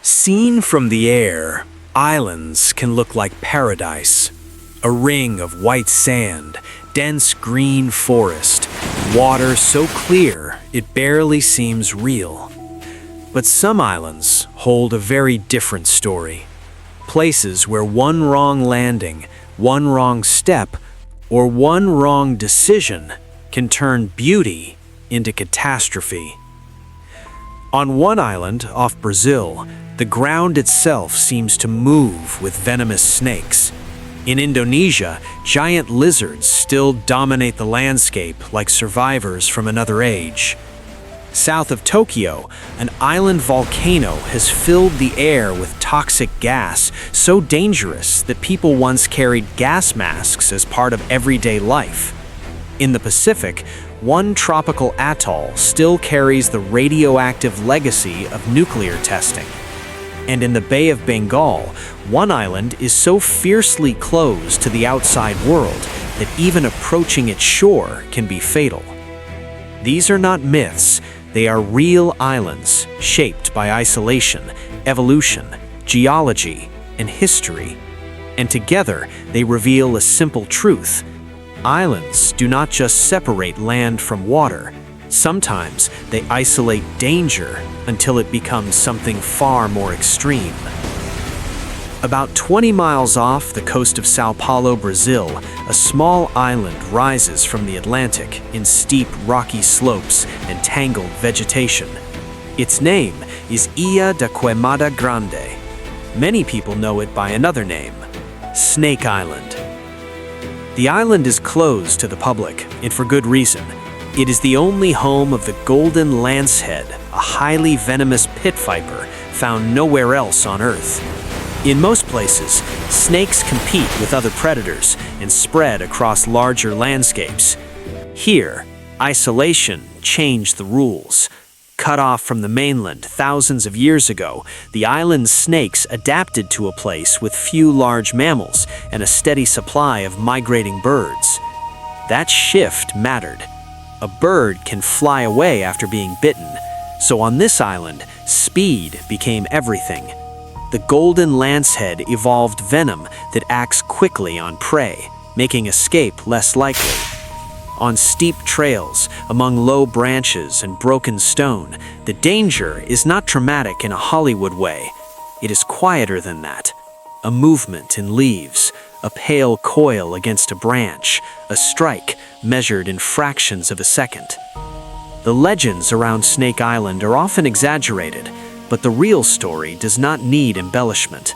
Seen from the air, islands can look like paradise. A ring of white sand, dense green forest, water so clear it barely seems real. But some islands hold a very different story. Places where one wrong landing, one wrong step, or one wrong decision can turn beauty into catastrophe. On one island off Brazil, the ground itself seems to move with venomous snakes. In Indonesia, giant lizards still dominate the landscape like survivors from another age. South of Tokyo, an island volcano has filled the air with toxic gas so dangerous that people once carried gas masks as part of everyday life. In the Pacific, one tropical atoll still carries the radioactive legacy of nuclear testing. And in the Bay of Bengal, one island is so fiercely closed to the outside world that even approaching its shore can be fatal. These are not myths, they are real islands shaped by isolation, evolution, geology, and history. And together, they reveal a simple truth. Islands do not just separate land from water. Sometimes they isolate danger until it becomes something far more extreme. About 20 miles off the coast of Sao Paulo, Brazil, a small island rises from the Atlantic in steep rocky slopes and tangled vegetation. Its name is Ilha da Queimada Grande. Many people know it by another name, Snake Island. The island is closed to the public, and for good reason. It is the only home of the golden lancehead, a highly venomous pit viper found nowhere else on Earth. In most places, snakes compete with other predators and spread across larger landscapes. Here, isolation changed the rules. Cut off from the mainland thousands of years ago, the island's snakes adapted to a place with few large mammals and a steady supply of migrating birds. That shift mattered. A bird can fly away after being bitten, so on this island, speed became everything. The golden lancehead evolved venom that acts quickly on prey, making escape less likely. On steep trails, among low branches and broken stone, the danger is not dramatic in a Hollywood way. It is quieter than that. A movement in leaves, a pale coil against a branch, a strike measured in fractions of a second. The legends around Snake Island are often exaggerated, but the real story does not need embellishment.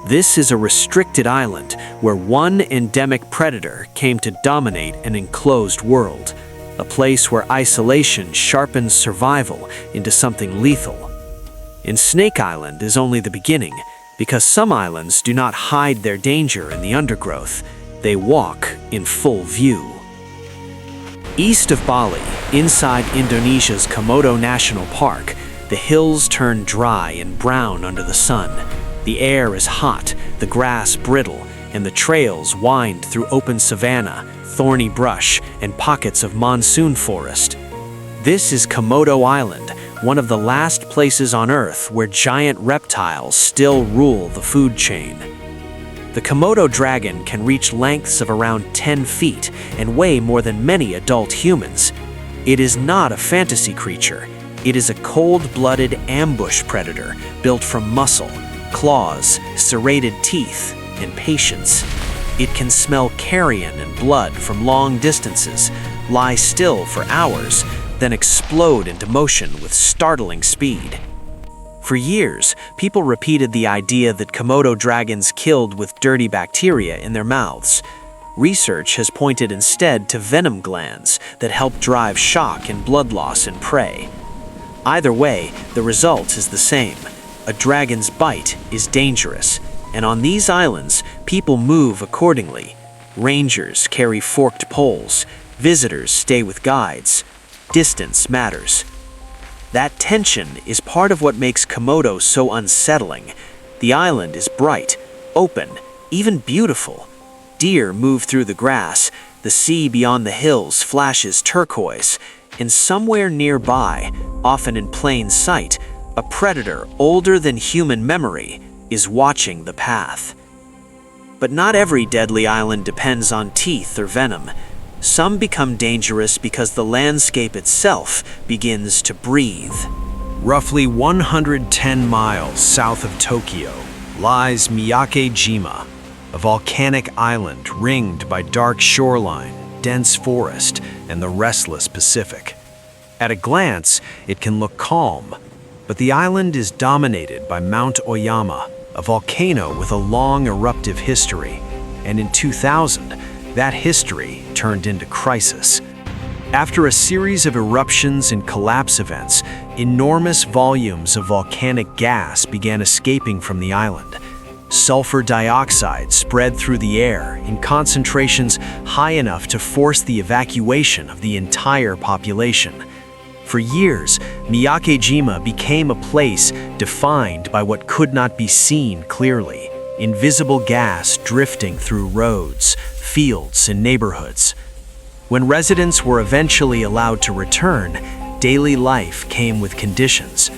This is a restricted island where one endemic predator came to dominate an enclosed world, a place where isolation sharpens survival into something lethal. And Snake Island is only the beginning, because some islands do not hide their danger in the undergrowth, they walk in full view. East of Bali, inside Indonesia's Komodo National Park, the hills turn dry and brown under the sun. The air is hot, the grass brittle, and the trails wind through open savanna, thorny brush, and pockets of monsoon forest. This is Komodo Island, one of the last places on Earth where giant reptiles still rule the food chain. The Komodo dragon can reach lengths of around 10 feet and weigh more than many adult humans. It is not a fantasy creature. It is a cold-blooded ambush predator built from muscle, claws, serrated teeth, and patience. It can smell carrion and blood from long distances, lie still for hours, then explode into motion with startling speed. For years, people repeated the idea that Komodo dragons killed with dirty bacteria in their mouths. Research has pointed instead to venom glands that help drive shock and blood loss in prey. Either way, the result is the same. A dragon's bite is dangerous, and on these islands, people move accordingly. Rangers carry forked poles, visitors stay with guides. Distance matters. That tension is part of what makes Komodo so unsettling. The island is bright, open, even beautiful. Deer move through the grass, the sea beyond the hills flashes turquoise, and somewhere nearby, often in plain sight, A predator older than human memory is watching the path. But not every deadly island depends on teeth or venom. Some become dangerous because the landscape itself begins to breathe. Roughly 110 miles south of Tokyo lies Miyake-jima, a volcanic island ringed by dark shoreline, dense forest, and the restless Pacific. At a glance, it can look calm, but the island is dominated by Mount Oyama, a volcano with a long eruptive history, and in 2000, that history turned into crisis. After a series of eruptions and collapse events, enormous volumes of volcanic gas began escaping from the island. Sulfur dioxide spread through the air in concentrations high enough to force the evacuation of the entire population. For years, Miyake-jima became a place defined by what could not be seen clearly: invisible gas drifting through roads, fields, and neighborhoods. When residents were eventually allowed to return, daily life came with conditions.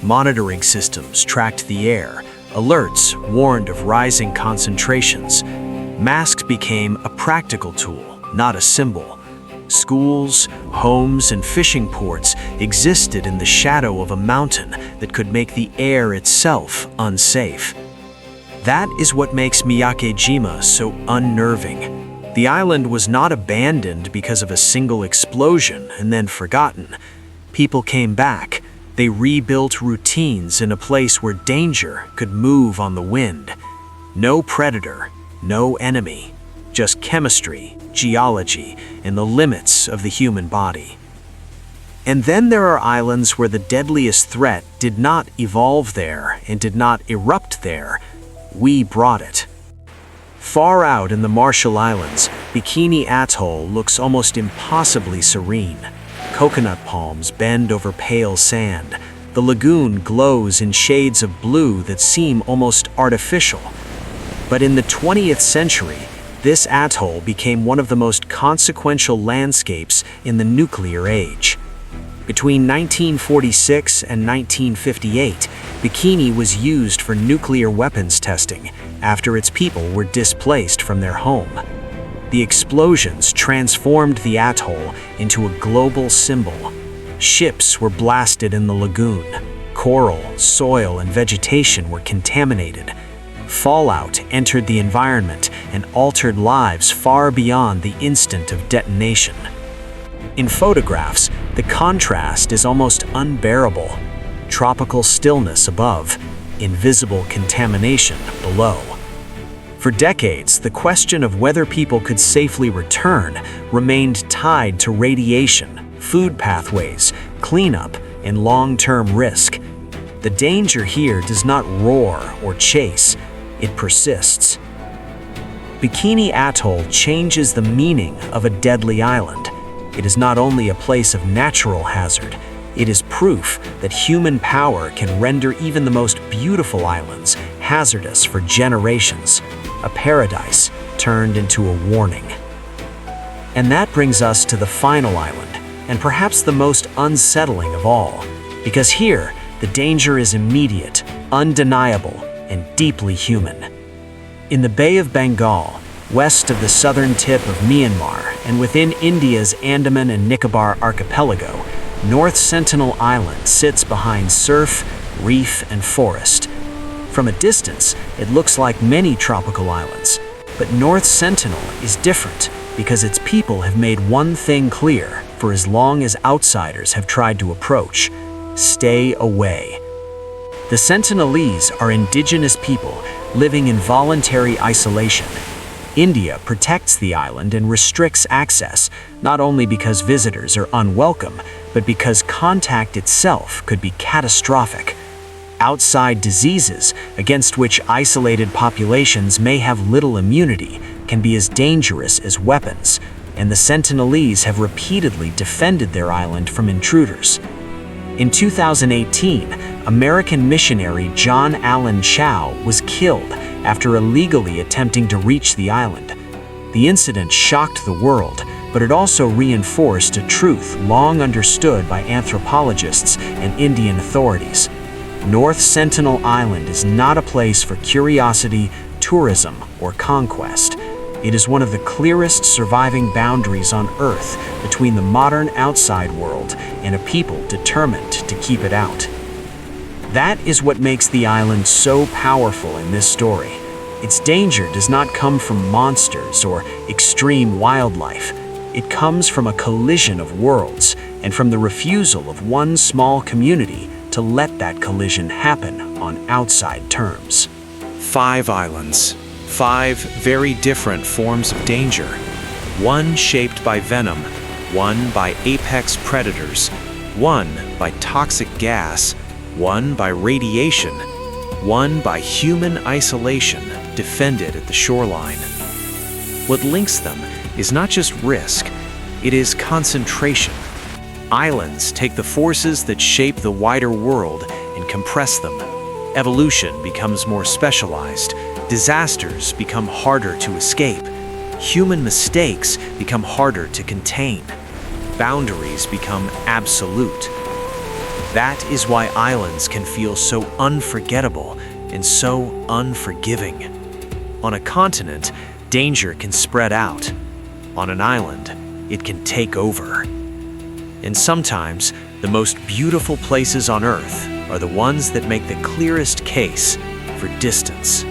Monitoring systems tracked the air, alerts warned of rising concentrations. Masks became a practical tool, not a symbol. Schools, homes, and fishing ports existed in the shadow of a mountain that could make the air itself unsafe. That is what makes Miyake-jima so unnerving. The island was not abandoned because of a single explosion and then forgotten. People came back. They rebuilt routines in a place where danger could move on the wind. No predator, no enemy, just chemistry, geology, and the limits of the human body. And then there are islands where the deadliest threat did not evolve there and did not erupt there. We brought it. Far out in the Marshall Islands, Bikini Atoll looks almost impossibly serene. Coconut palms bend over pale sand. The lagoon glows in shades of blue that seem almost artificial. But in the 20th century, this atoll became one of the most consequential landscapes in the nuclear age. Between 1946 and 1958, Bikini was used for nuclear weapons testing after its people were displaced from their home. The explosions transformed the atoll into a global symbol. Ships were blasted in the lagoon. Coral, soil, and vegetation were contaminated. Fallout entered the environment and altered lives far beyond the instant of detonation. In photographs, the contrast is almost unbearable. Tropical stillness above, invisible contamination below. For decades, the question of whether people could safely return remained tied to radiation, food pathways, cleanup, and long-term risk. The danger here does not roar or chase, it persists. Bikini Atoll changes the meaning of a deadly island. It is not only a place of natural hazard, it is proof that human power can render even the most beautiful islands hazardous for generations. A paradise turned into a warning. And that brings us to the final island, and perhaps the most unsettling of all, because here, the danger is immediate, undeniable, and deeply human. In the Bay of Bengal, west of the southern tip of Myanmar, and within India's Andaman and Nicobar archipelago, North Sentinel Island sits behind surf, reef, and forest. From a distance, it looks like many tropical islands, but North Sentinel is different because its people have made one thing clear for as long as outsiders have tried to approach: stay away. The Sentinelese are indigenous people living in voluntary isolation. India protects the island and restricts access, not only because visitors are unwelcome, but because contact itself could be catastrophic. Outside diseases, against which isolated populations may have little immunity, can be as dangerous as weapons, and the Sentinelese have repeatedly defended their island from intruders. In 2018, American missionary John Allen Chow was killed after illegally attempting to reach the island. The incident shocked the world, but it also reinforced a truth long understood by anthropologists and Indian authorities. North Sentinel Island is not a place for curiosity, tourism, or conquest. It is one of the clearest surviving boundaries on Earth between the modern outside world and a people determined to keep it out. That is what makes the island so powerful in this story. Its danger does not come from monsters or extreme wildlife. It comes from a collision of worlds and from the refusal of one small community to let that collision happen on outside terms. 5 islands, 5 very different forms of danger. One shaped by venom, one by apex predators, one by toxic gas, one by radiation, one by human isolation defended at the shoreline. What links them is not just risk, it is concentration. Islands take the forces that shape the wider world and compress them. Evolution becomes more specialized, disasters become harder to escape, human mistakes become harder to contain, boundaries become absolute. That is why islands can feel so unforgettable and so unforgiving. On a continent, danger can spread out. On an island, it can take over. And sometimes, the most beautiful places on Earth are the ones that make the clearest case for distance.